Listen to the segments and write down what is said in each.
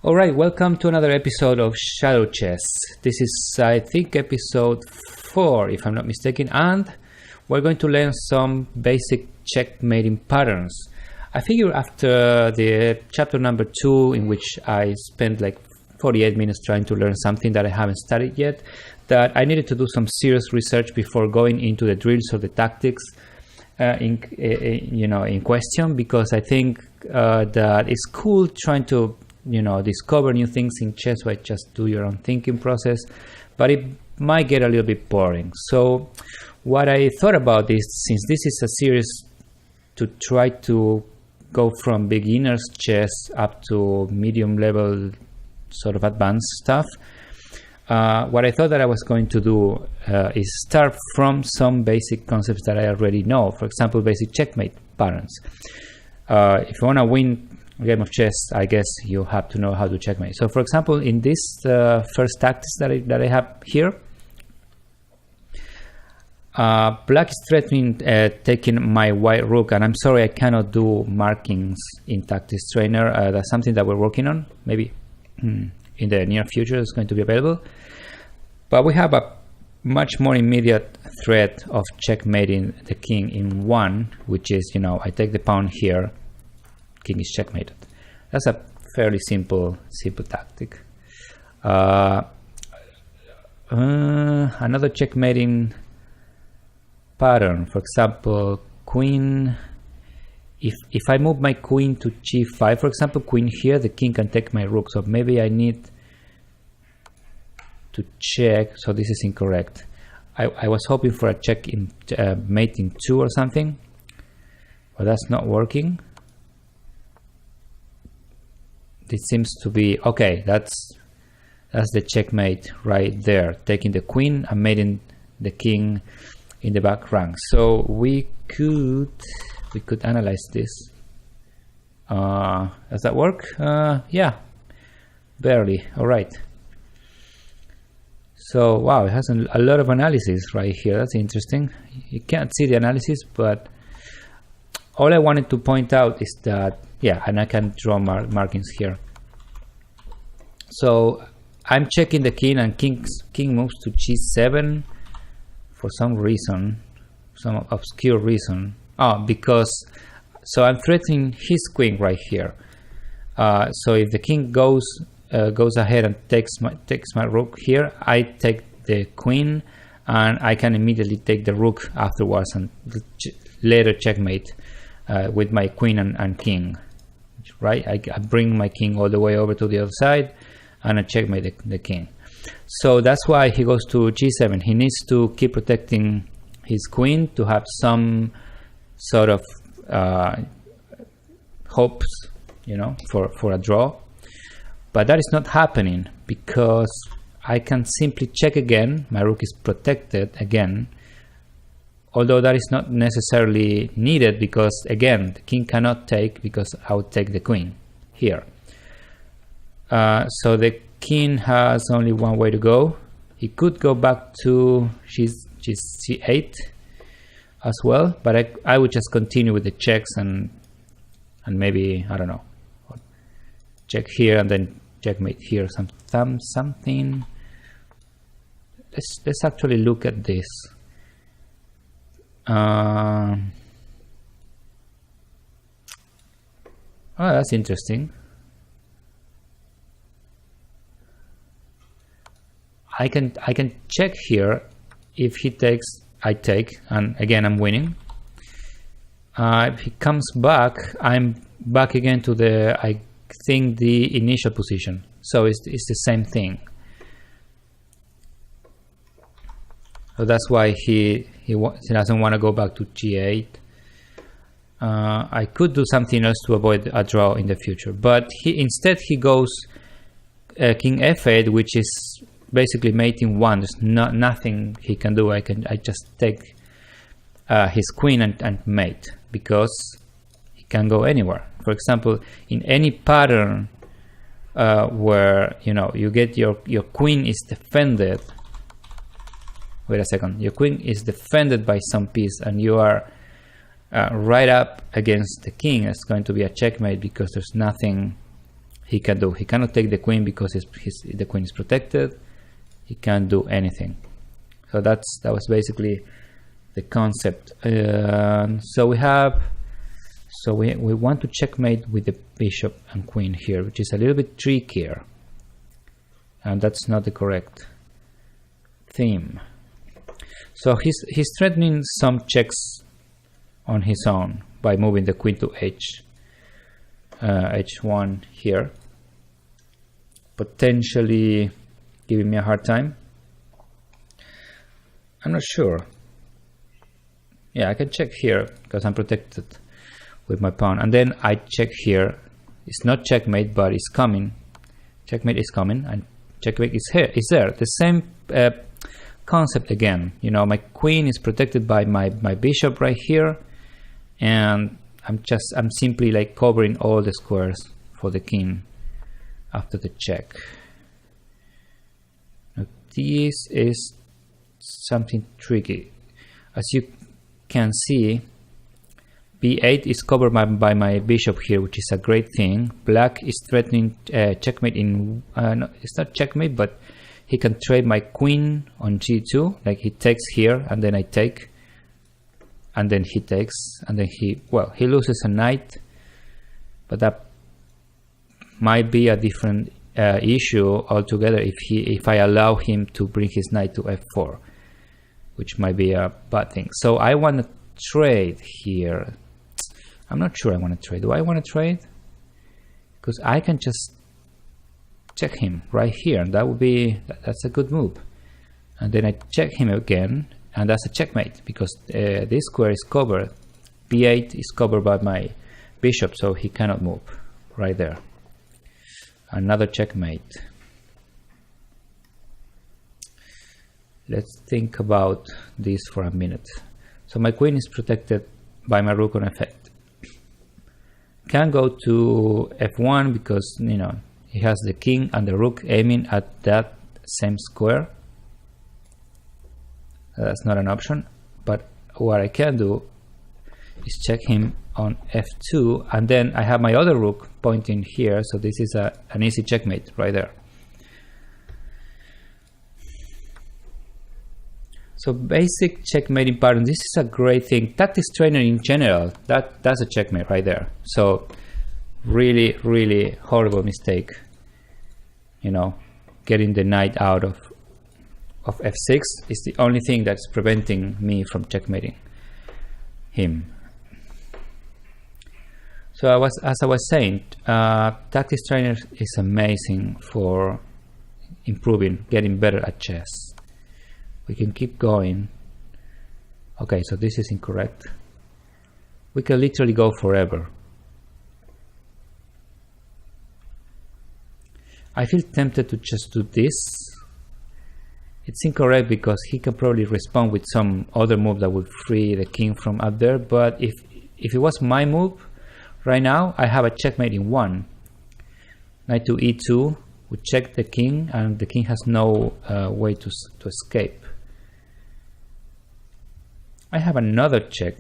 Alright, welcome to another episode of ShadowChess. This is, I think, episode 4, if I'm not mistaken, and we're going to learn some basic checkmating patterns. I figure after the chapter number 2, in which I spent like 48 minutes trying to learn something that I haven't studied yet, that I needed to do some serious research before going into the drills or the tactics in question, because I think that it's cool trying to discover new things in chess by just do your own thinking process, but it might get a little bit boring. So what I thought about is, since this is a series to try to go from beginner's chess up to medium level sort of advanced stuff, what I thought that I was going to do is start from some basic concepts that I already know. For example, basic checkmate patterns. If you want to win a game of chess, I guess you have to know how to checkmate. So, for example, in this first tactics that I have here, black is threatening taking my white rook, and I'm sorry I cannot do markings in Tactics Trainer. That's something that we're working on. Maybe in the near future it's going to be available. But we have a much more immediate threat of checkmating the king in 1, which is, I take the pawn here, king is checkmated. That's a fairly simple tactic. Another checkmating pattern, for example, queen. If I move my queen to g5, for example, queen here, the king can take my rook. So maybe I need to check. So this is incorrect. I was hoping for a check in mate in 2 or something, but that's not working. It seems to be okay. That's the checkmate right there, taking the queen and mating the king in the back rank. So we could analyze this. Does that work? Yeah, barely. All right. So wow, it has a lot of analysis right here. That's interesting. You can't see the analysis, but all I wanted to point out is that, yeah, and I can draw markings here. So I'm checking the king, and king moves to g7 for some reason, some obscure reason. So I'm threatening his queen right here. So if the king goes ahead and takes my rook here, I take the queen, and I can immediately take the rook afterwards and later checkmate with my queen and king. Right? I bring my king all the way over to the other side, and I checkmate the king. So that's why he goes to g7. He needs to keep protecting his queen to have some sort of hopes, for a draw. But that is not happening, because I can simply check again. My rook is protected again, although that is not necessarily needed, because again the king cannot take, because I would take the queen here. So the king has only one way to go. He could go back to g8 as well, but I would just continue with the checks and maybe, I don't know, check here and then checkmate here, something. Let's actually look at this. Oh, that's interesting. I can check here. If he takes, I take, and again I'm winning. If he comes back, I'm back again to the initial position. So it's the same thing. So that's why he doesn't want to go back to g8. I could do something else to avoid a draw in the future, but instead he goes king f8, which is basically mating 1. There's nothing he can do. I just take his queen and mate, because he can go anywhere. For example, in any pattern where you get your queen is defended. Wait a second. Your queen is defended by some piece, and you are right up against the king. It's going to be a checkmate, because there's nothing he can do. He cannot take the queen because the queen is protected. He can't do anything. So that was basically the concept. So we want to checkmate with the bishop and queen here, which is a little bit trickier, and that's not the correct theme. So he's threatening some checks on his own by moving the queen to h1 here, potentially giving me a hard time. I'm not sure. Yeah, I can check here because I'm protected with my pawn, and then I check here. It's not checkmate, but it's coming. Checkmate is coming, and checkmate is here. Is there the same concept again? You know, my queen is protected by my bishop right here, and I'm simply like covering all the squares for the king after the check. Now, this is something tricky. As you can see, b8 is covered by my bishop here, which is a great thing. Black is threatening checkmate in no, it's not checkmate, but he can trade my queen on g2. Like he takes here, and then I take, and then he takes, and then he loses a knight, but that might be a different issue altogether if I allow him to bring his knight to f4, which might be a bad thing. So I want to trade here. I'm not sure I want to trade. Do I want to trade? Because I can just check him right here, and that's a good move. And then I check him again, and that's a checkmate because this square is covered. b8 is covered by my bishop, so he cannot move right there. Another checkmate. Let's think about this for a minute. So my queen is protected by my rook on f8. Can go to f1 because, you know, he has the king and the rook aiming at that same square. That's not an option. But what I can do is check him on f2, and then I have my other rook pointing here, so this is an easy checkmate right there. So basic checkmating pattern, this is a great thing. Tactics trainer in general, that's a checkmate right there. So really, really horrible mistake, you know, getting the knight out of f6 is the only thing that's preventing me from checkmating him. So as I was saying, tactics trainer is amazing for improving, getting better at chess. We can keep going. Okay, so this is incorrect. We can literally go forever. I feel tempted to just do this. It's incorrect because he can probably respond with some other move that would free the king from up there, but if it was my move, right now I have a checkmate in 1. Knight to e2 would check the king, and the king has no way to escape. I have another check.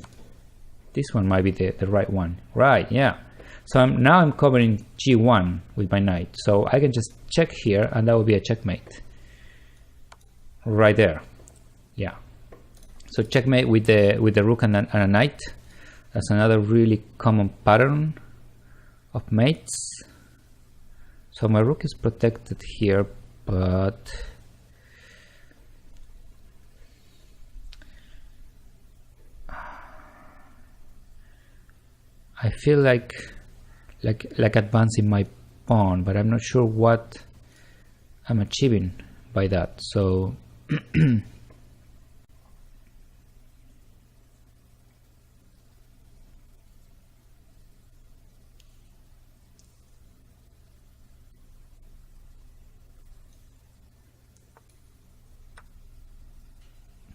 This one might be the right one. Right, yeah. So now I'm covering g1 with my knight. So I can just check here, and that will be a checkmate. Right there. Yeah. So checkmate with the rook and a knight. That's another really common pattern of mates. So my rook is protected here, but I feel like advancing my pawn, but I'm not sure what I'm achieving by that. So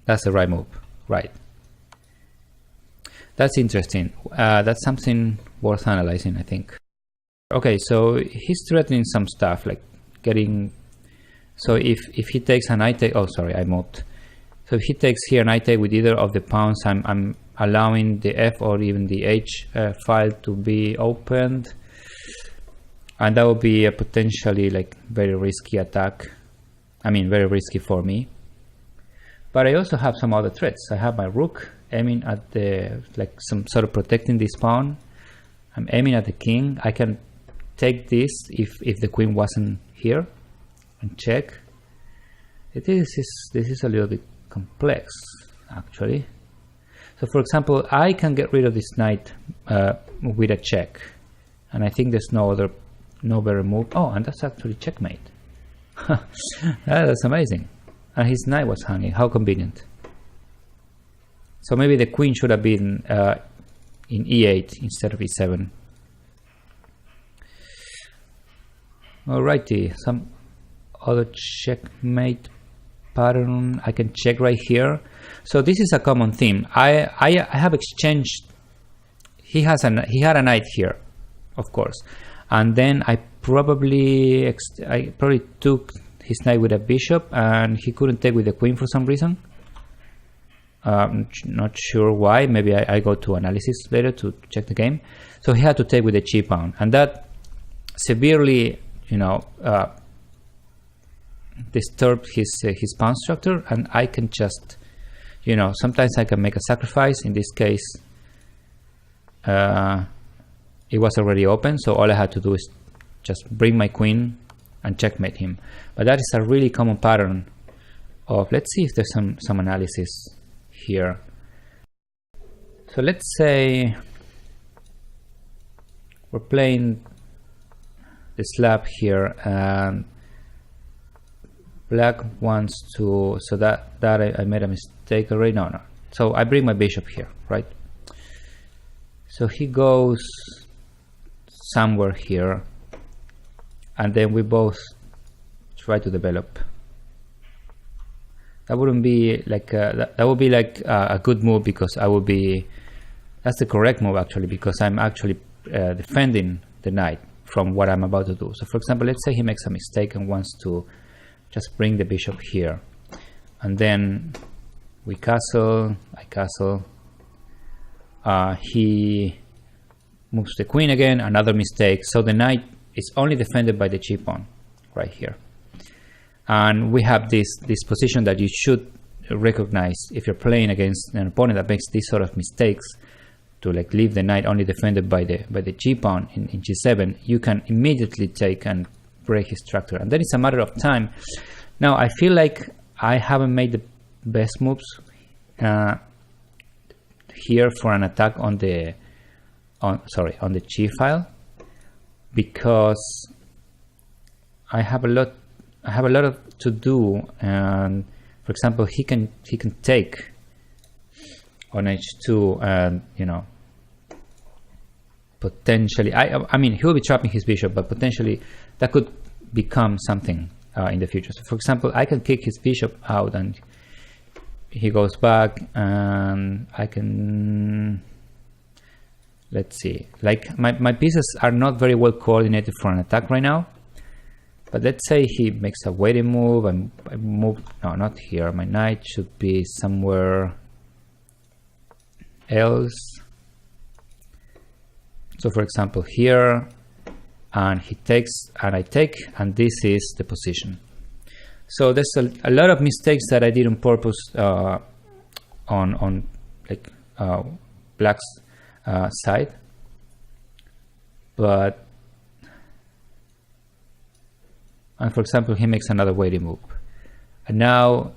that's the right move, right? That's interesting. That's something worth analyzing, I think. Okay, so he's threatening some stuff like getting. So if he takes an I take, oh sorry, I moved. So if he takes here an I take with either of the pawns, I'm allowing the F or even the H file to be opened. and that would be a potentially like very risky attack. I mean, very risky for me. But I also have some other threats. I have my rook aiming at the, like some sort of protecting this pawn. I'm aiming at the king. I can take this if the queen wasn't here and check. This is a little bit complex actually. So for example, I can get rid of this knight with a check, and I think there's no better move. Oh, and that's actually checkmate. That's amazing. And his knight was hanging. How convenient. So maybe the queen should have been in e8 instead of e7. Alrighty, some other checkmate pattern. I can check right here. So this is a common theme. I have exchanged. He had a knight here, of course, and then I probably took his knight with a bishop, and he couldn't take with the queen for some reason. Not sure why. Maybe I go to analysis later to check the game. So he had to take with the cheap pawn, and that severely, disturbed his pawn structure. And I can just, sometimes I can make a sacrifice. In this case, it was already open, so all I had to do is just bring my queen and checkmate him. But that is a really common pattern of, let's see if there's some analysis here. So let's say we're playing the slab here, and black wants to, so that I made a mistake already. No. So I bring my bishop here, right? So he goes somewhere here, and then we both try to develop. That wouldn't be like that would be like a good move, because that's the correct move actually, because I'm actually defending the knight from what I'm about to do. So for example, let's say he makes a mistake and wants to just bring the bishop here, and then we castle, I castle, he moves the queen again, another mistake. So the knight is only defended by the cheap pawn right here. And we have this position that you should recognize if you're playing against an opponent that makes these sort of mistakes, to like leave the knight only defended by the cheap pawn in g7. You can immediately take and break his structure, and then it's a matter of time. Now I feel like I haven't made the best moves here for an attack on the g file, because I have a lot to do. And for example, he can take on h2, and potentially I mean he will be trapping his bishop, but potentially that could become something in the future. So for example, I can kick his bishop out, and he goes back, and I can, let's see, like my pieces are not very well coordinated for an attack right now. But let's say he makes a waiting move, and I move, no, not here. My knight should be somewhere else. So for example here, and he takes and I take, and this is the position. So there's a lot of mistakes that I did on purpose on like black's side, but. And for example, he makes another waiting move, and now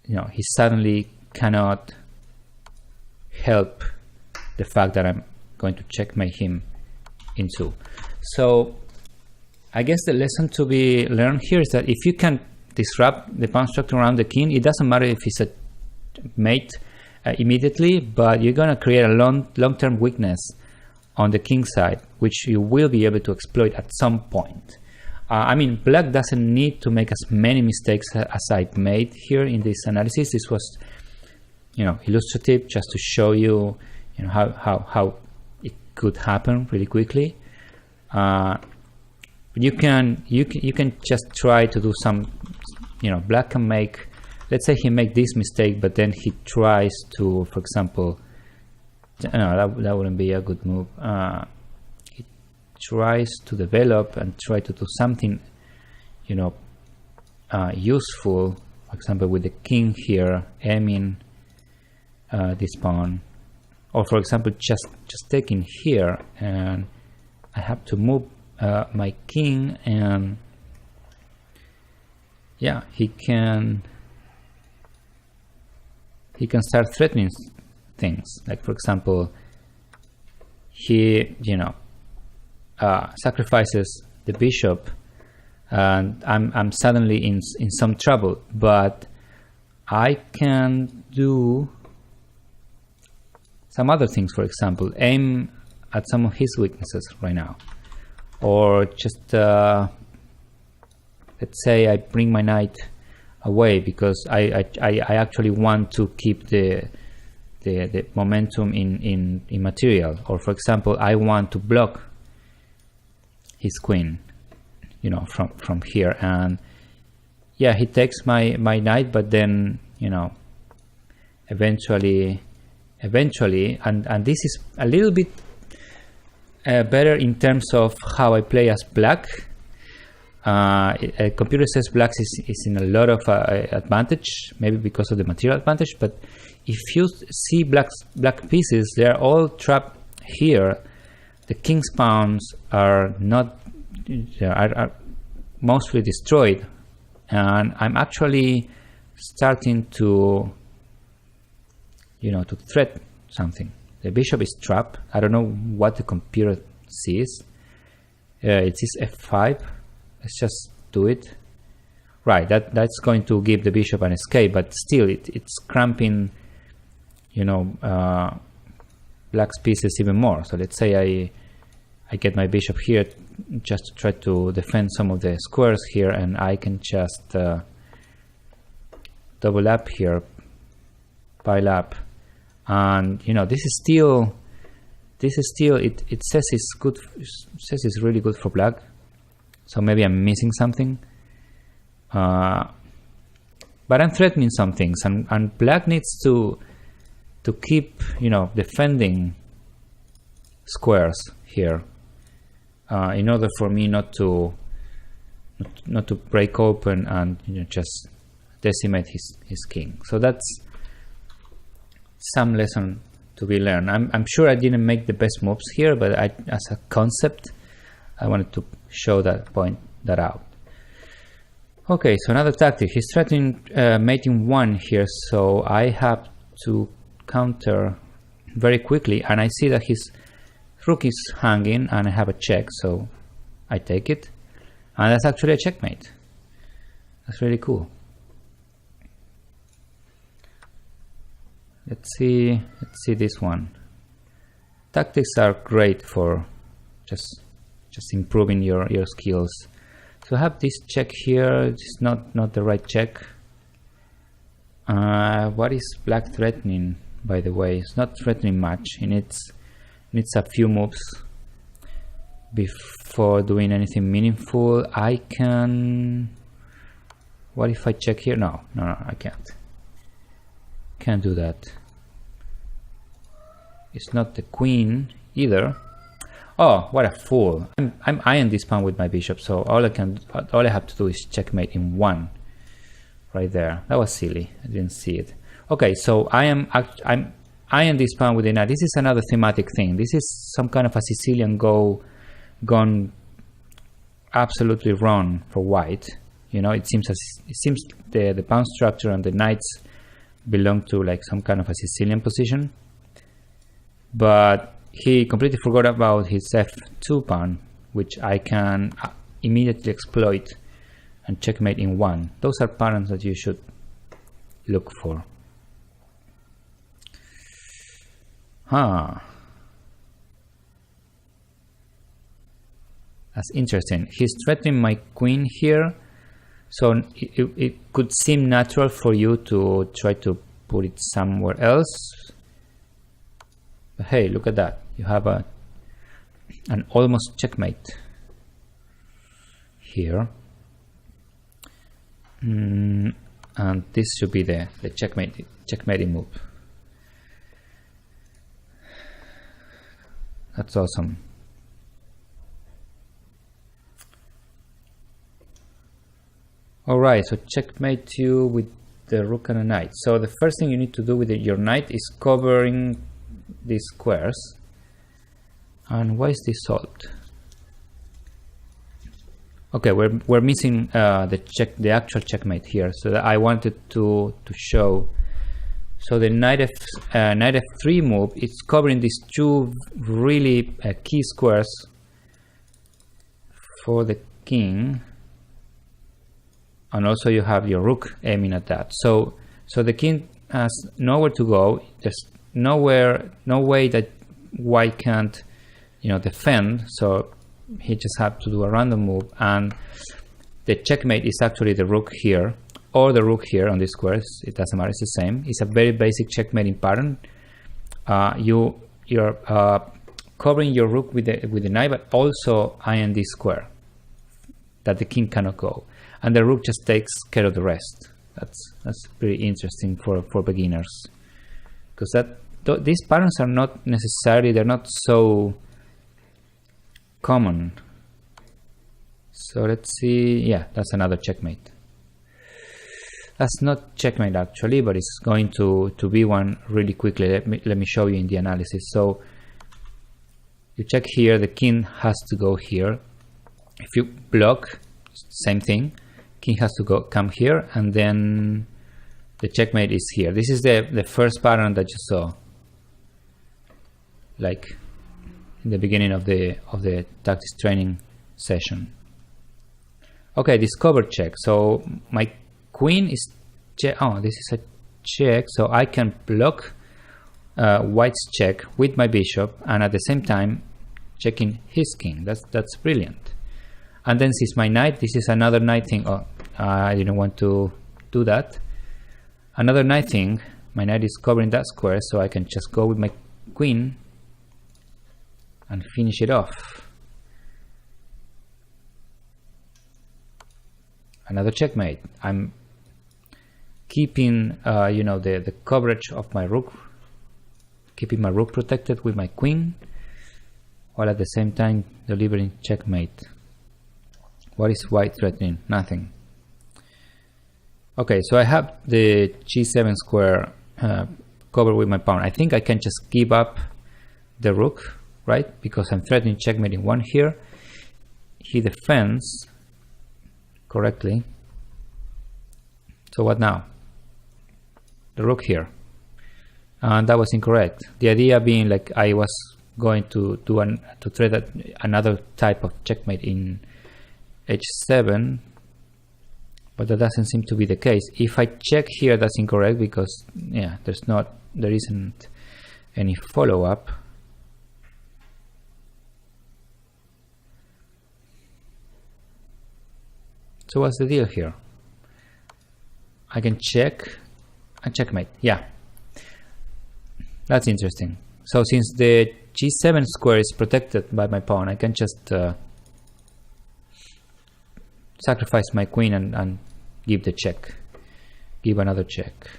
he suddenly cannot help the fact that I'm going to checkmate him in 2. So I guess the lesson to be learned here is that if you can disrupt the pawn structure around the king, it doesn't matter if he's a mate immediately, but you're going to create a long-term weakness on the king side, which you will be able to exploit at some point. I mean, black doesn't need to make as many mistakes as I made here in this analysis. This was, illustrative, just to show you, how it could happen really quickly. You can just try to do some, black can make, let's say he make this mistake, but then he tries to, for example, no, that wouldn't be a good move. He tries to develop and try to do something, you know, useful. For example, with the king here aiming this pawn, or for example, just taking here, and I have to move my king, and yeah, he can start threatening things. Like for example, he, you know, sacrifices the bishop, and I'm suddenly in some trouble. But I can do some other things. For example, aim at some of his weaknesses right now, or just let's say I bring my knight away because I actually want to keep the momentum in material. Or for example, I want to block his queen, you know, from here, and yeah, he takes my knight, but then, you know, eventually, and this is a little bit better in terms of how I play as black. Computer says black is in a lot of advantage, maybe because of the material advantage, but if you see black pieces, they're all trapped here. The king's pawns are not, are mostly destroyed, and I'm actually starting to, you know, to threat something. The bishop is trapped. I don't know what the computer sees. It is f5. Let's just do it. Right, that's going to give the bishop an escape, but still it's cramping, you know, black's pieces even more. So let's say I get my bishop here just to try to defend some of the squares here, and I can just double up here, pile up, and you know, this is still it says it's good, says it's really good for black. So maybe I'm missing something, but I'm threatening some things, and black needs to keep, you know, defending squares here in order for me not to break open and, you know, just decimate his king. So that's some lesson to be learned. I'm sure I didn't make the best moves here, but as a concept, I wanted to show point that out. Okay, so another tactic. He's threatening mating 1 here, so I have to counter very quickly, and I see that his rook is hanging, and I have a check, so I take it, and that's actually a checkmate. That's really cool. Let's see this one. Tactics are great for just improving your skills. So I have this check here. It's not the right check. What is black threatening, by the way? It's not threatening much. It needs a few moves before doing anything meaningful. I can... What if I check here? No, I can't do that. It's not the queen either. Oh, what a fool! I'm eyeing this pawn with my bishop, so all I have to do is checkmate in 1, right there. That was silly. I didn't see it. Okay, so I'm eyeing this pawn with the knight. This is another thematic thing. This is some kind of a Sicilian gone absolutely wrong for white. You know, it seems the pawn structure and the knights belong to like some kind of a Sicilian position, but he completely forgot about his f2 pawn, which I can immediately exploit and checkmate in 1. Those are patterns that you should look for. That's interesting. He's threatening my queen here, so it could seem natural for you to try to put it somewhere else. But hey, look at that. You have an almost checkmate here. And this should be the checkmating move. That's awesome. All right, so checkmate you with the rook and a knight. So the first thing you need to do with your knight is covering these squares. And why is this solved? Okay, we're missing the actual checkmate here. So that I wanted to show. So the knight f3 move, it's covering these two really key squares for the king, and also you have your rook aiming at that. So the king has nowhere to go. There's no way that white can't, defend. So he just had to do a random move, and the checkmate is actually the rook here or the rook here on these squares. It doesn't matter, it's the same. It's a very basic checkmating pattern. You're covering your rook with the knight, but also eyeing this square that the king cannot go, and the rook just takes care of the rest. That's pretty interesting for beginners, because these patterns are not necessarily, they're not so common. So let's see. Yeah, that's another checkmate. That's not checkmate actually, but it's going to be one really quickly. Let me show you in the analysis. So you check here, the king has to go here. If you block, same thing. King has to come here, and then the checkmate is here. This is the first pattern that you saw, like in the beginning of the tactics training session. Okay, this cover check. So my queen is check. Oh, this is a check. So I can block white's check with my bishop, and at the same time checking his king. That's brilliant. And then since my knight, this is another knight thing. Oh, I didn't want to do that. Another knight thing. My knight is covering that square, so I can just go with my queen and finish it off. Another checkmate. I'm keeping the coverage of my rook, keeping my rook protected with my queen, while at the same time delivering checkmate. What is white threatening? Nothing. Okay, so I have the g7 square covered with my pawn. I think I can just give up the rook, right? Because I'm threatening checkmating one here. He defends correctly. So what now? The rook here. And that was incorrect. The idea being like I was going to threat another type of checkmate in h7, but that doesn't seem to be the case. If I check here, that's incorrect, because yeah, there isn't any follow-up. So what's the deal here? I can check and checkmate. Yeah, that's interesting. So since the g7 square is protected by my pawn, I can just sacrifice my queen and give the check, give another check.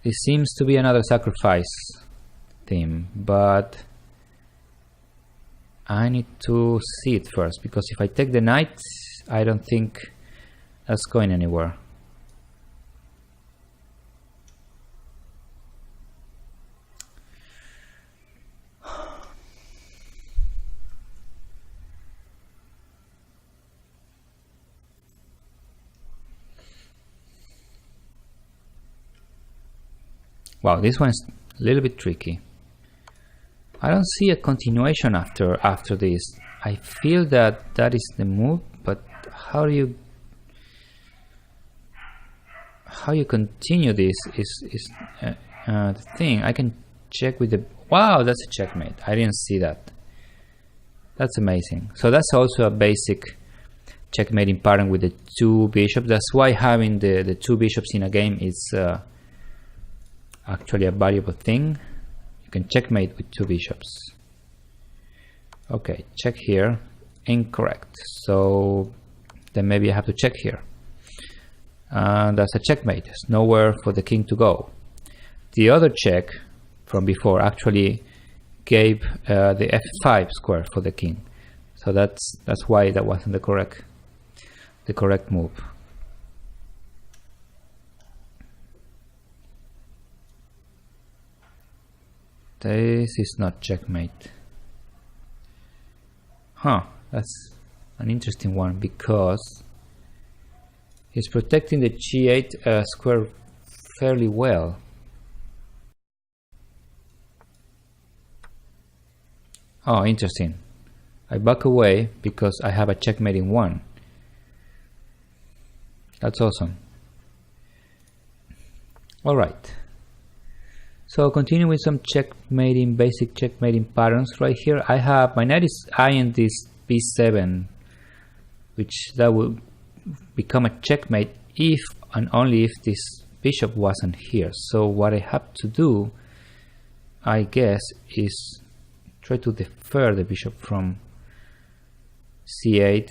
This seems to be another sacrifice theme, but I need to see it first, because if I take the knight, I don't think that's going anywhere. Wow, this one's a little bit tricky. I don't see a continuation after this. I feel that is the move, but how you continue this is the thing. I can check with the... Wow, that's a checkmate. I didn't see that. That's amazing. So that's also a basic checkmating pattern with the two bishops. That's why having the two bishops in a game is actually a valuable thing. You can checkmate with two bishops. Okay, check here. Incorrect. So then maybe I have to check here. And that's a checkmate. There's nowhere for the king to go. The other check from before actually gave the f5 square for the king. So that's why that wasn't the the correct move. This is not checkmate. Huh, that's an interesting one because he's protecting the g8 square fairly well. Oh, interesting. I back away because I have a checkmate in 1. That's awesome. Alright. So continue with some checkmating, basic checkmating patterns. Right here I have my knight is eyeing this b7, which that will become a checkmate if and only if this bishop wasn't here. So what I have to do, I guess, is try to defer the bishop from c8,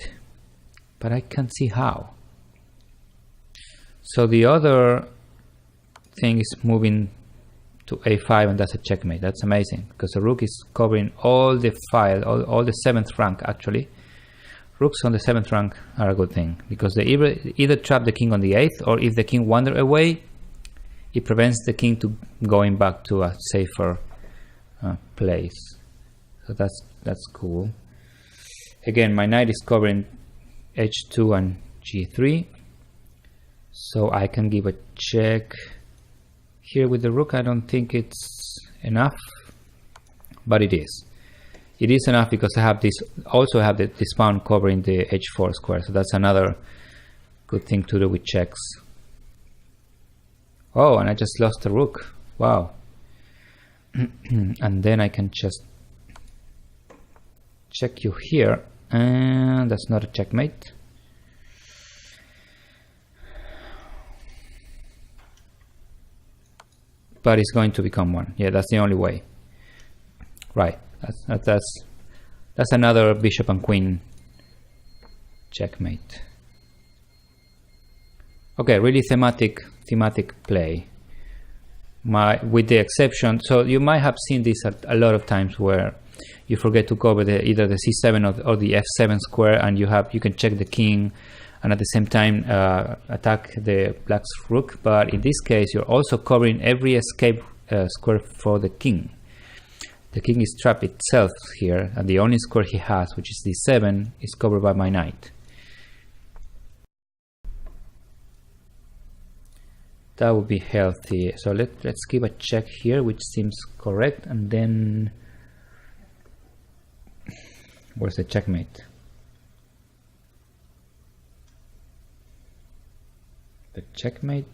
but I can't see how. So the other thing is moving to a5, and that's a checkmate. That's amazing because the rook is covering all the file, all the 7th rank actually. Rooks on the 7th rank are a good thing because they either trap the king on the 8th, or if the king wander away, it prevents the king to going back to a safer place. So that's cool. Again, my knight is covering h2 and g3, so I can give a check here with the rook. I don't think it's enough, but it is. It is enough because I have this, also have this pawn covering the h4 square, so that's another good thing to do with checks. Oh, and I just lost the rook. Wow. And then I can just check you here, and that's not a checkmate. But it's going to become one. Yeah, that's the only way. Right. That's another bishop and queen checkmate. Okay, really thematic play. With the exception, so you might have seen this a lot of times where you forget to cover either the c7 or the f7 square, and you can check the king and at the same time attack the black's rook. But in this case, you're also covering every escape square for the king. The king is trapped itself here, and the only square he has, which is d7, is covered by my knight. That would be healthy. So let's give a check here, which seems correct, and then where's the checkmate? The checkmate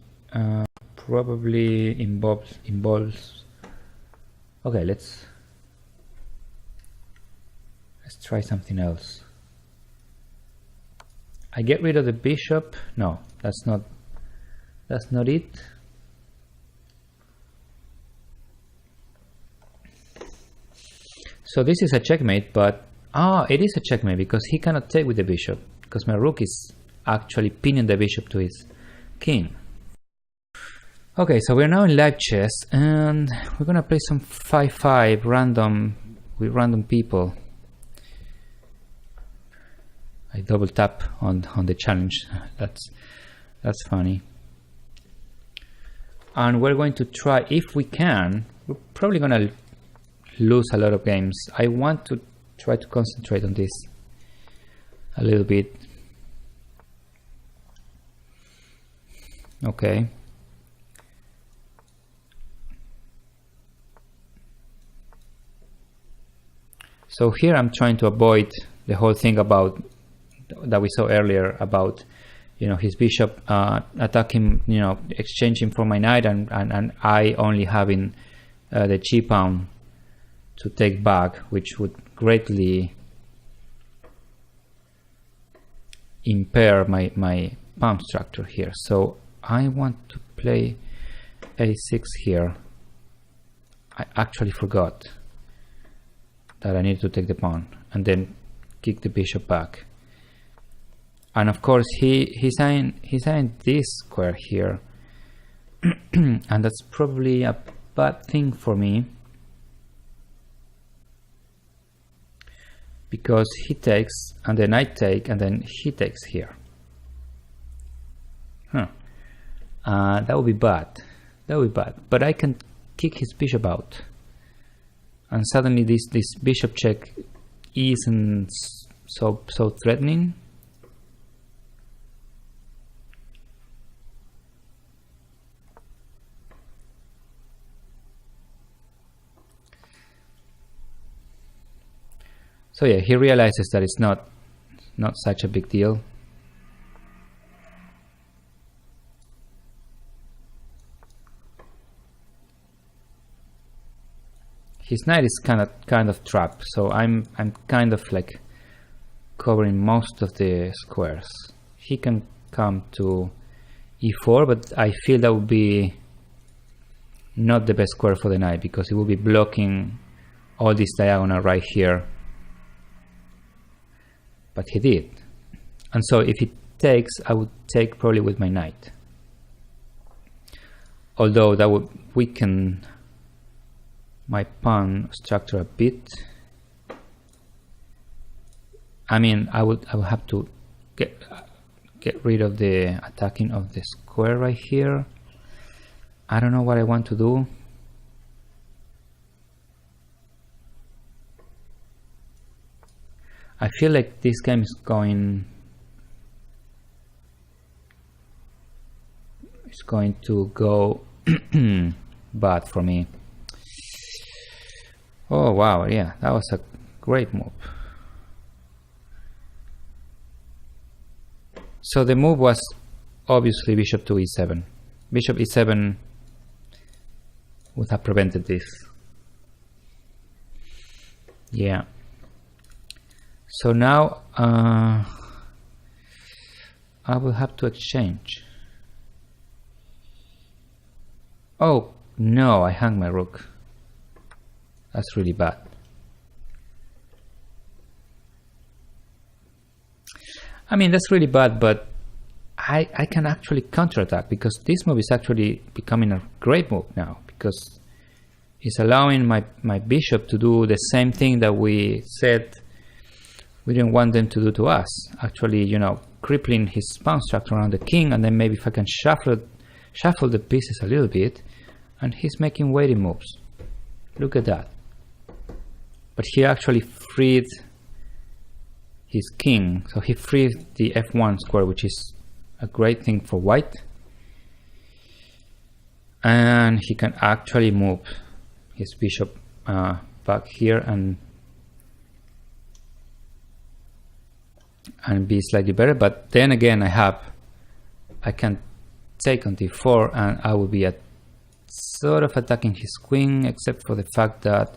probably involves. Okay, let's try something else. I get rid of the bishop. No, that's not it. So this is a checkmate, but it is a checkmate because he cannot take with the bishop because my rook is actually pinning the bishop to his king. Okay, so we're now in live chess, and we're gonna play some 5-5 random with random people. I double tap on the challenge. That's funny. And we're going to try, if we can. We're probably gonna lose a lot of games. I want to try to concentrate on this a little bit. Okay. So here I'm trying to avoid the whole thing about that we saw earlier about, you know, his bishop attacking, you know, exchanging for my knight, and I only having the g pawn to take back, which would greatly impair my pawn structure here. So I want to play a6 here. I actually forgot that I need to take the pawn and then kick the bishop back. And of course he's eyeing this square here, and that's probably a bad thing for me because he takes and then I take and then he takes here. That would be bad. That would be bad. But I can kick his bishop out. And suddenly this bishop check isn't so threatening. So yeah, he realizes that it's not such a big deal. His knight is kind of trapped, so I'm kind of like covering most of the squares. He can come to e4, but I feel that would be not the best square for the knight, because it will be blocking all this diagonal right here. But he did. And so if he takes, I would take probably with my knight. Although that would weaken my pawn structure a bit. I mean, I would have to get rid of the attacking of the square right here. I don't know what I want to do. I feel like this game is going to go bad for me. Oh wow, yeah, that was a great move. So the move was obviously bishop to e7. Bishop e7 would have prevented this. Yeah. So now I will have to exchange. Oh no, I hung my rook. That's really bad. I mean, that's really bad, but I can actually counterattack, because this move is actually becoming a great move now, because it's allowing my bishop to do the same thing that we said we didn't want them to do to us. Actually, you know, crippling his pawn structure around the king, and then maybe if I can shuffle the pieces a little bit, and he's making waiting moves. Look at that. But he actually freed his king, so he freed the f1 square, which is a great thing for white. And he can actually move his bishop back here and be slightly better. But then again, I can take on d4, and I will be sort of attacking his queen, except for the fact that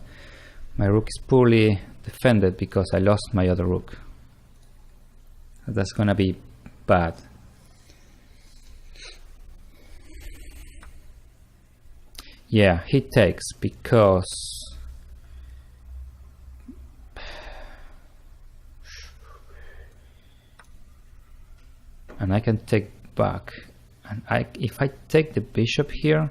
my rook is poorly defended because I lost my other rook. That's gonna be bad. Yeah, he takes because and I can take back, and if I take the bishop here,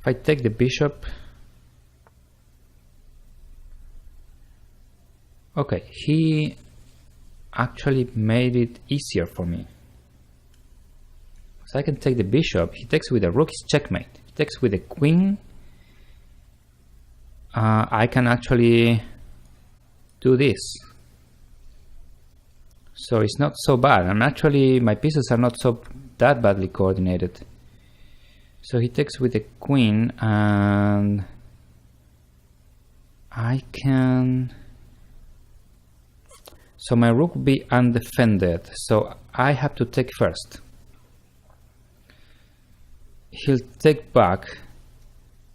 if I take the bishop, okay, he actually made it easier for me. So I can take the bishop, he takes with a rook, is checkmate. He takes with a queen, I can actually do this. So it's not so bad. I'm actually, my pieces are not so that badly coordinated. So he takes with the queen, and I can, so my rook will be undefended, so I have to take first. He'll take back,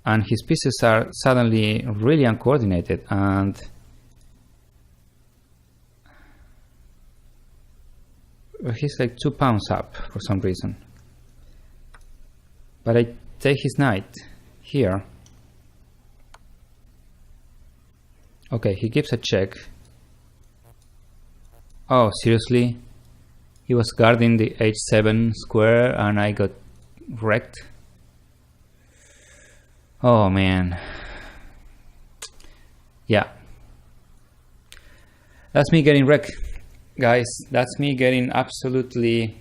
and his pieces are suddenly really uncoordinated, and he's like 2 pawns up for some reason. But I take his knight here. Okay, he gives a check. Oh, seriously? He was guarding the h7 square and I got wrecked? Oh man. Yeah, That's me getting wrecked, guys. That's me getting absolutely...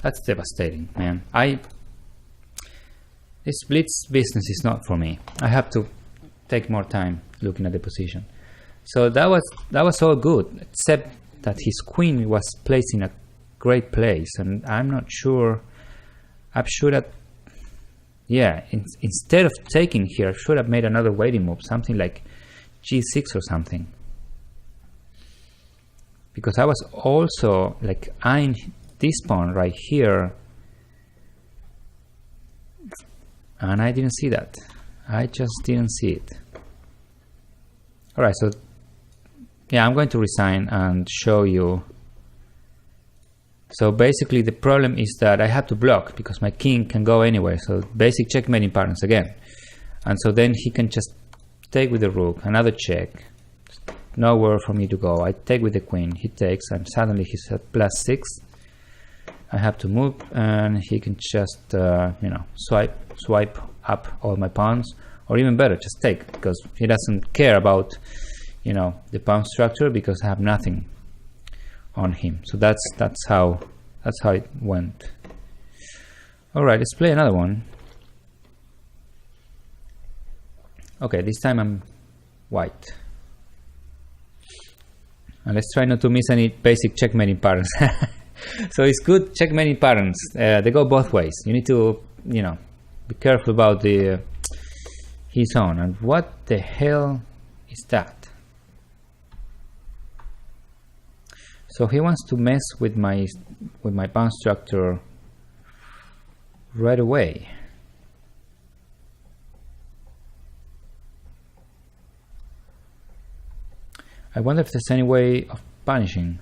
That's devastating, man. This blitz business is not for me. I have to take more time looking at the position. So that was all good, except that his queen was placed in a great place, and I'm not sure. I should have, yeah. Instead of taking here, I should have made another waiting move, something like G6 or something, because I was also like eyeing this pawn right here, and I didn't see that. I just didn't see it. All right, so yeah, I'm going to resign and show you. So basically the problem is that I have to block because my king can go anywhere. So basic checkmating patterns again. And so then he can just take with the rook, another check, nowhere for me to go. I take with the queen, he takes, and suddenly he's at +6. I have to move, and he can just you know, swipe up all my pawns, or even better, just take, because he doesn't care about, you know, the pawn structure, because I have nothing on him. So that's how it went. All right, let's play another one. Okay, this time I'm white, and let's try not to miss any basic checkmating patterns. So it's good checkmating patterns. They go both ways. You need to, you know, be careful about the his own. And what the hell is that? So he wants to mess with my pawn structure right away. I wonder if there's any way of punishing.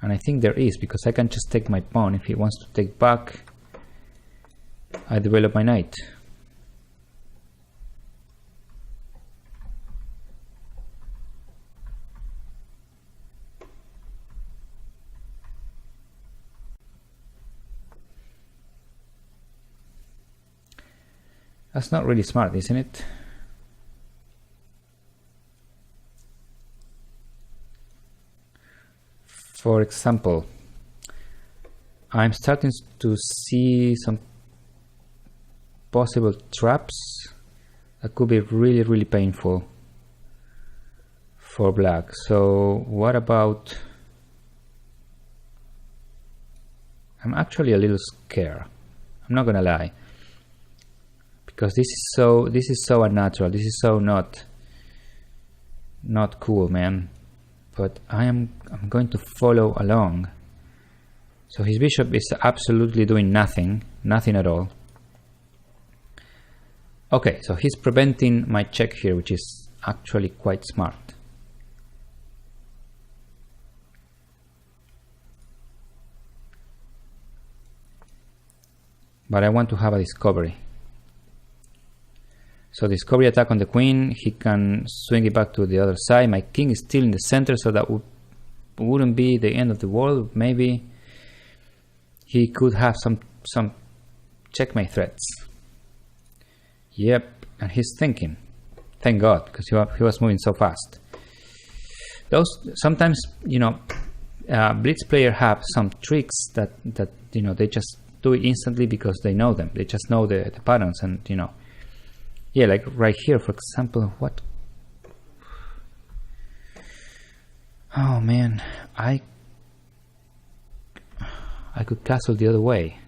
And I think there is, because I can just take my pawn. If he wants to take back, I develop my knight. That's not really smart, isn't it? For example, I'm starting to see some possible traps that could be really, really painful for black. So what about... I'm actually a little scared. I'm not gonna lie. Because this is so unnatural. This is so not cool, man. But I'm going to follow along. So his bishop is absolutely doing nothing at all. Okay, so he's preventing my check here, which is actually quite smart. But I want to have a discovery. So discovery attack on the queen, he can swing it back to the other side. My king is still in the center, so that wouldn't be the end of the world. Maybe he could have some checkmate threats. Yep, and he's thinking. Thank God, because he was moving so fast. Those sometimes, you know, blitz players have some tricks that you know, they just do it instantly because they know them. They just know the patterns, and you know. Yeah, like right here, for example, what? Oh man, I could castle the other way.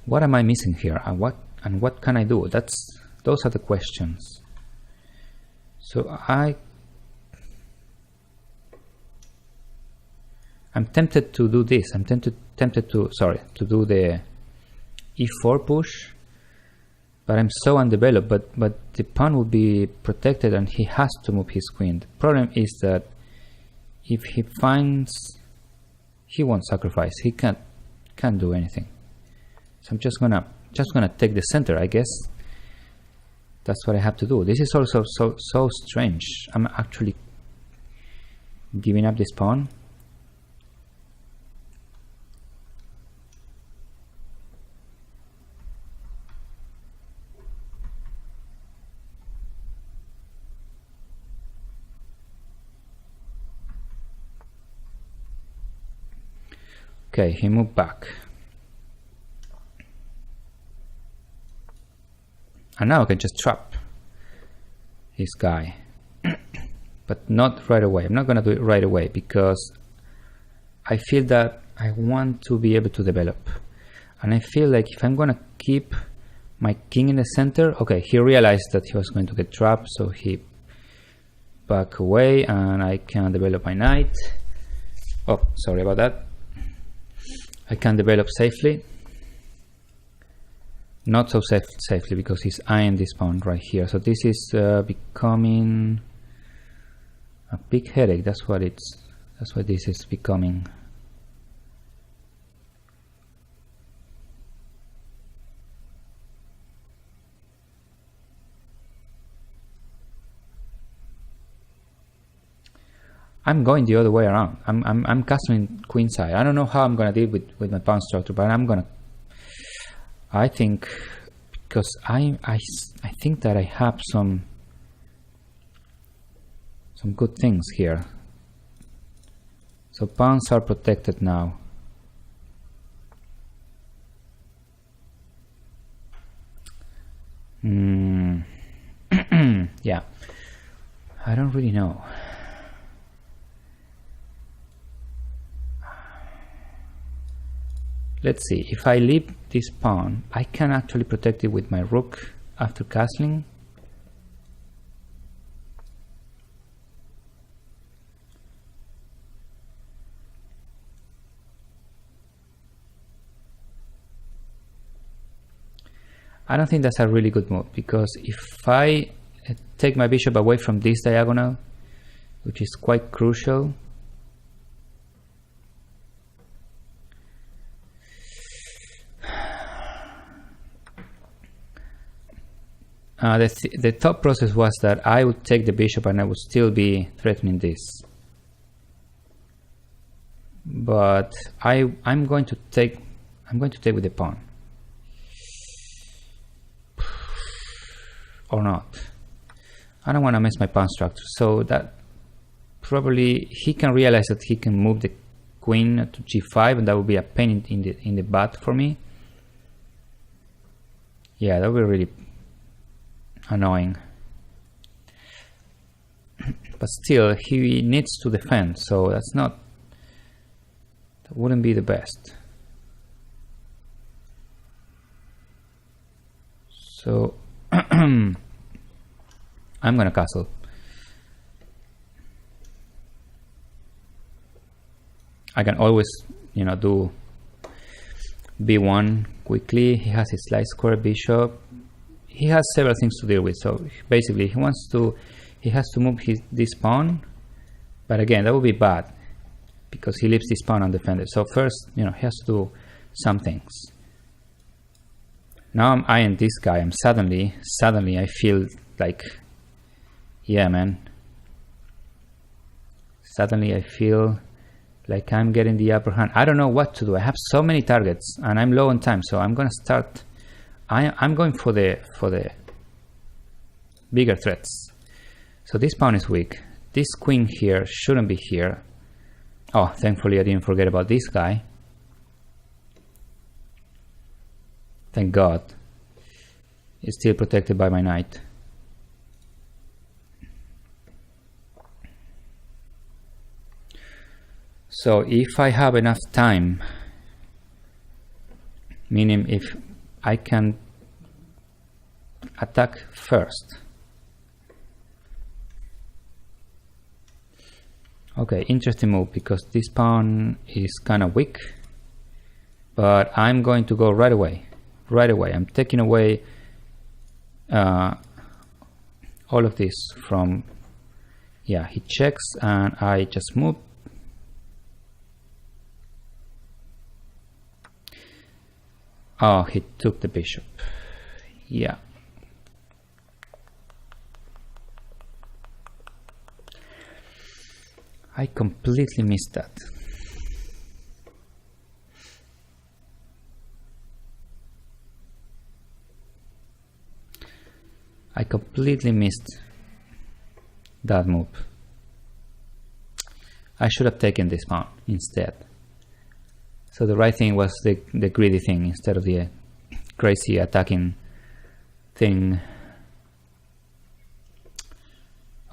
What am I missing here, and what can I do? Those are the questions. So I'm tempted to do this. I'm tempted to do the e4 push, but I'm so undeveloped. But the pawn will be protected, and he has to move his queen. The problem is that if he finds, he won't sacrifice. He can't do anything. So I'm just gonna take the center, I guess. That's what I have to do. This is also so strange. I'm actually giving up this pawn. Okay, he moved back. And now I can just trap his guy. But not right away. I'm not going to do it right away because I feel that I want to be able to develop. And I feel like if I'm going to keep my king in the center... Okay, he realized that he was going to get trapped, so he back away and I can develop my knight. Oh, sorry about that. I can develop safely. Not so safely because he's eyeing this pawn right here. So this is becoming a big headache. That's what this is becoming. I'm going the other way around. I'm castling queenside. I don't know how I'm gonna deal with my pawn structure, but I'm gonna. I think because I think that I have some good things here. So pawns are protected now. Yeah, I don't really know. Let's see, if I leave this pawn, I can actually protect it with my rook after castling. I don't think that's a really good move, because if I take my bishop away from this diagonal, which is quite crucial, the thought process was that I would take the bishop and I would still be threatening this. But I'm going to take with the pawn. Or not. I don't want to mess my pawn structure. So that probably he can realize that he can move the queen to g5, and that would be a pain in the butt for me. Yeah, that would be really annoying. But still, he needs to defend, so that wouldn't be the best. So I'm gonna castle. I can always, do b1 quickly. He has his light square bishop. He has several things to deal with. So basically, he has to move this pawn. But again, that would be bad because he leaves this pawn undefended. So first, he has to do some things. Now I'm eyeing this guy. I'm suddenly I feel like, yeah, man. Suddenly I feel like I'm getting the upper hand. I don't know what to do. I have so many targets and I'm low on time, so I'm gonna start. I'm going for the bigger threats. So this pawn is weak. This queen here shouldn't be here. Oh, thankfully I didn't forget about this guy. Thank God. It's still protected by my knight. So if I have enough time, meaning if I can attack first. Okay, interesting move because this pawn is kind of weak, but I'm going to go right away. Right away, I'm taking away all of this from, yeah, he checks and I just move. Oh, he took the bishop. Yeah. I completely missed that. I completely missed that move. I should have taken this pawn instead. So the right thing was the greedy thing instead of the crazy attacking thing.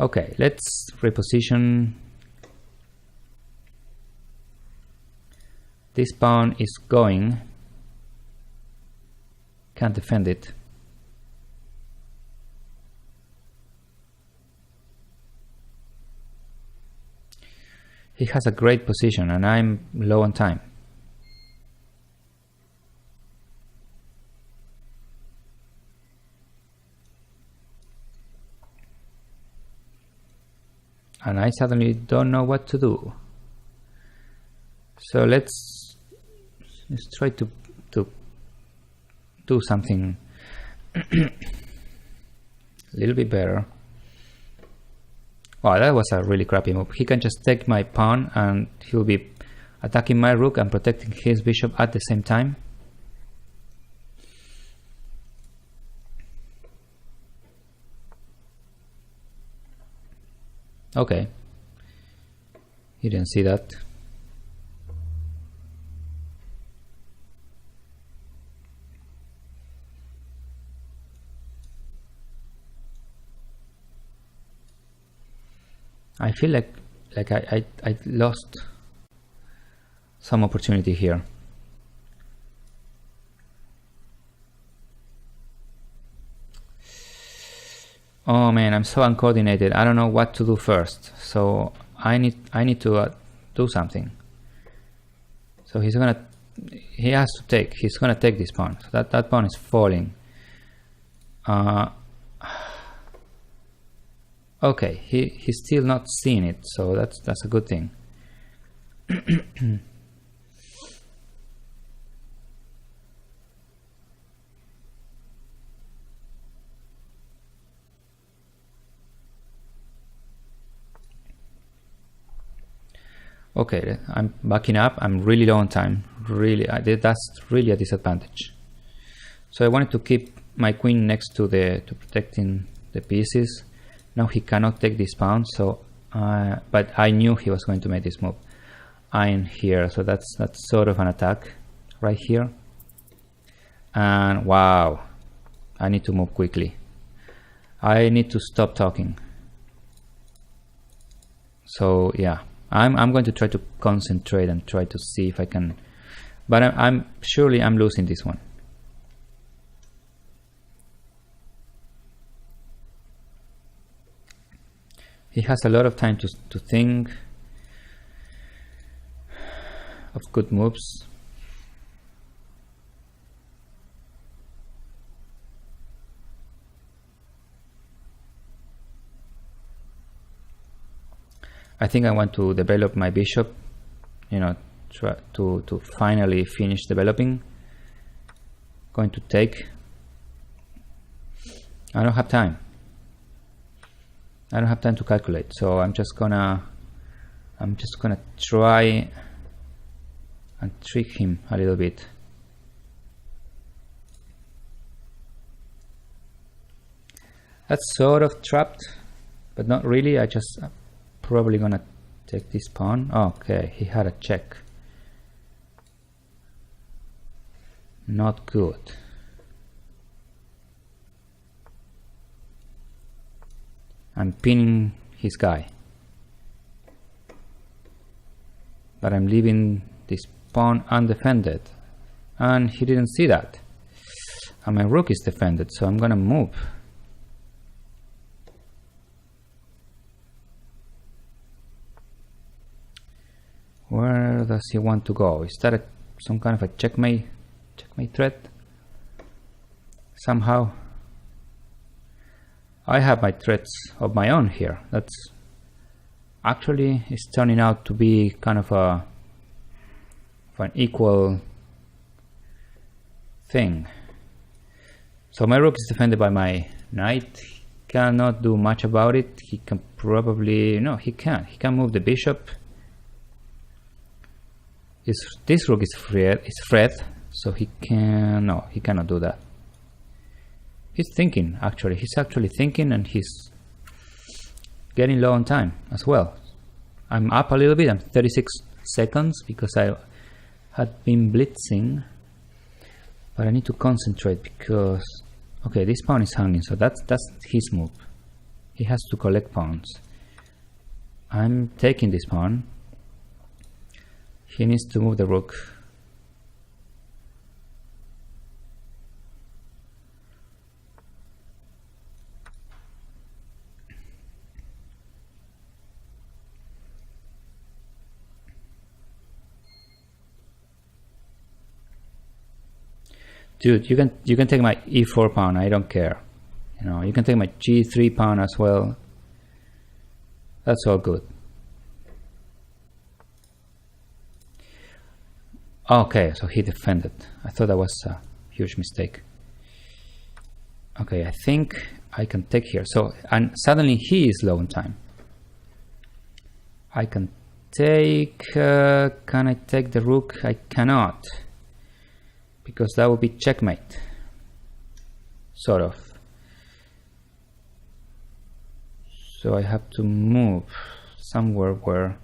Okay, let's reposition. This pawn is going. Can't defend it. He has a great position and I'm low on time. And I suddenly don't know what to do. So let's try to do something a little bit better. Oh, that was a really crappy move. He can just take my pawn and he'll be attacking my rook and protecting his bishop at the same time. Okay. He didn't see that. I feel like I lost some opportunity here. Oh man, I'm so uncoordinated. I don't know what to do first. So I need to do something. So he's gonna take this pawn. So that pawn is falling. Okay, he's still not seeing it, so that's a good thing. Okay, I'm backing up. I'm really low on time. Really, that's really a disadvantage. So I wanted to keep my queen next to protecting the pieces. Now he cannot take this pawn, so but I knew he was going to make this move. I'm here, so that's sort of an attack right here. And wow, I need to move quickly. I need to stop talking. So yeah, I'm going to try to concentrate and try to see if I can, but I'm surely I'm losing this one. He has a lot of time to think of good moves. I think I want to develop my bishop, you know, try to finally finish developing. Going to take. I don't have time. I don't have time to calculate, so I'm just gonna try and trick him a little bit. That's sort of trapped, but not really. I'm probably gonna take this pawn. Okay, he had a check. Not good. I'm pinning his guy, but I'm leaving this pawn undefended, and he didn't see that. And my rook is defended, so I'm gonna move. Where does he want to go? Is that some kind of a checkmate threat? Somehow I have my threats of my own here. That's actually is turning out to be kind of an equal thing. So my rook is defended by my knight. He cannot do much about it. He can probably, no, he can move the bishop. This rook is freed, so he cannot do that. He's thinking, actually. He's actually thinking, and he's getting low on time as well. I'm up a little bit. I'm 36 seconds because I had been blitzing, but I need to concentrate because okay, this pawn is hanging, so that's his move. He has to collect pawns. I'm taking this pawn. He needs to move the rook. Dude, you can take my e4 pawn. I don't care. You know, you can take my g3 pawn as well. That's all good. Okay, so he defended. I thought that was a huge mistake. Okay, I think I can take here. So, and suddenly he is low on time. I can take. Can I take the rook? I cannot, because that would be checkmate. Sort of. So I have to move somewhere where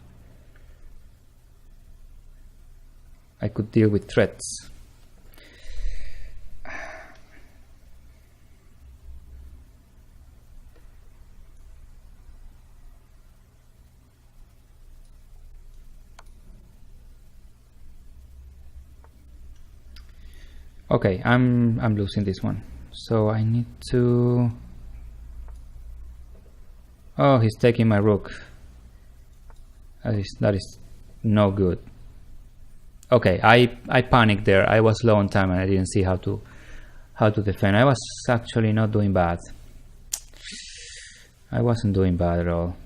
I could deal with threats. Okay, I'm losing this one. So I need to. Oh, he's taking my rook. That is no good. Okay, I panicked there. I was low on time and I didn't see how to defend. I was actually not doing bad. I wasn't doing bad at all.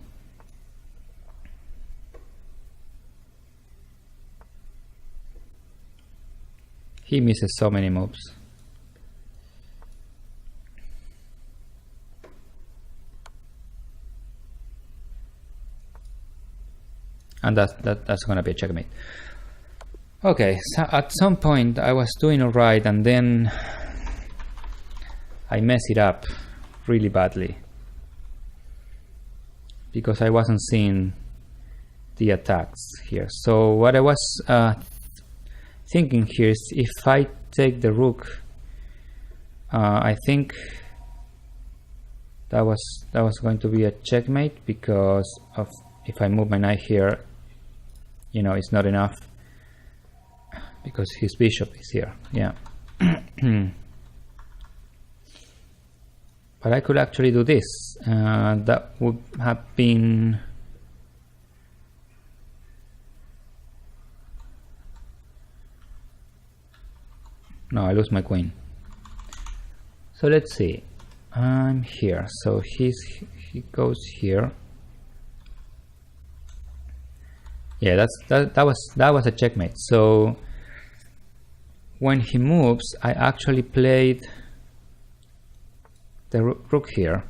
He misses so many moves. And that's gonna be a checkmate. Okay, so at some point I was doing alright and then I messed it up really badly because I wasn't seeing the attacks here. So what I was thinking here is if I take the rook, I think that was going to be a checkmate because of if I move my knight here, you know, it's not enough because his bishop is here. Yeah. But I could actually do this. That would have been. No, I lose my queen. So let's see. I'm here. So he goes here. Yeah, that was a checkmate. So when he moves, I actually played the rook here.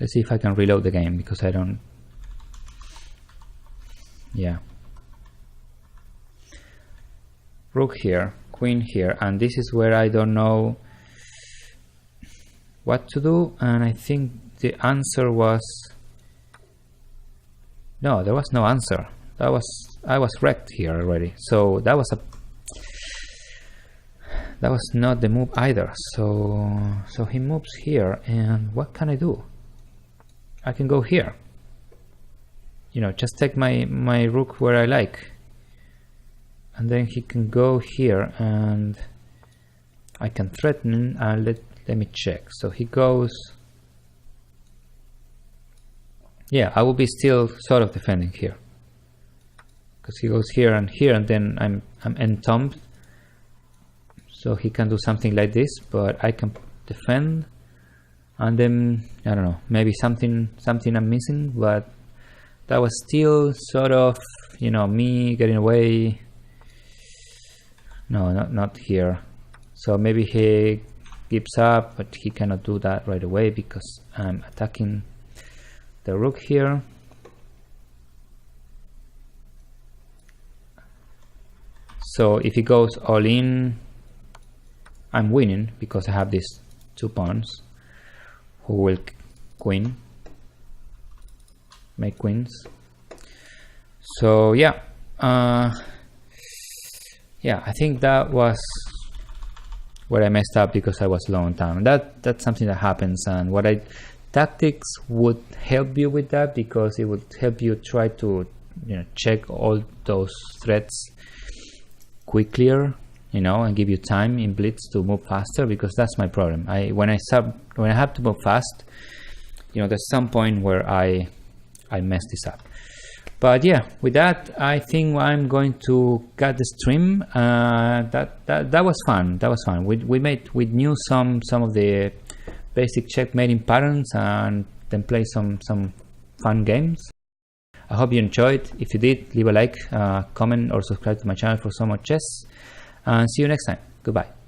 Let's see if I can reload the game because I don't. Yeah. Rook here, queen here, and this is where I don't know what to do. And I think the answer was. No, there was no answer. I was wrecked here already. So that was not the move either. So he moves here, and what can I do? I can go here. You know, just take my rook where I like, and then he can go here, and I can threaten. And let me check. So he goes. Yeah, I will be still sort of defending here because he goes here, and then I'm entombed. So he can do something like this, but I can defend, and then I don't know, maybe something I'm missing, but that was still sort of, you know, me getting away. No, not here. So maybe he gives up, but he cannot do that right away because I'm attacking the rook here. So if he goes all in, I'm winning because I have these two pawns who will queen, make queens. So yeah, yeah, I think that was where I messed up because I was low on time. That's something that happens, and tactics would help you with that, because it would help you try to check all those threats quickly, and give you time in blitz to move faster, because that's my problem. When I have to move fast, there's some point where I mess this up. But yeah, with that, I think I'm going to cut the stream. That was fun. That was fun. We knew some of the basic checkmating patterns, and then play some fun games. I hope you enjoyed. If you did, leave a like, comment, or subscribe to my channel for some more chess. And see you next time. Goodbye.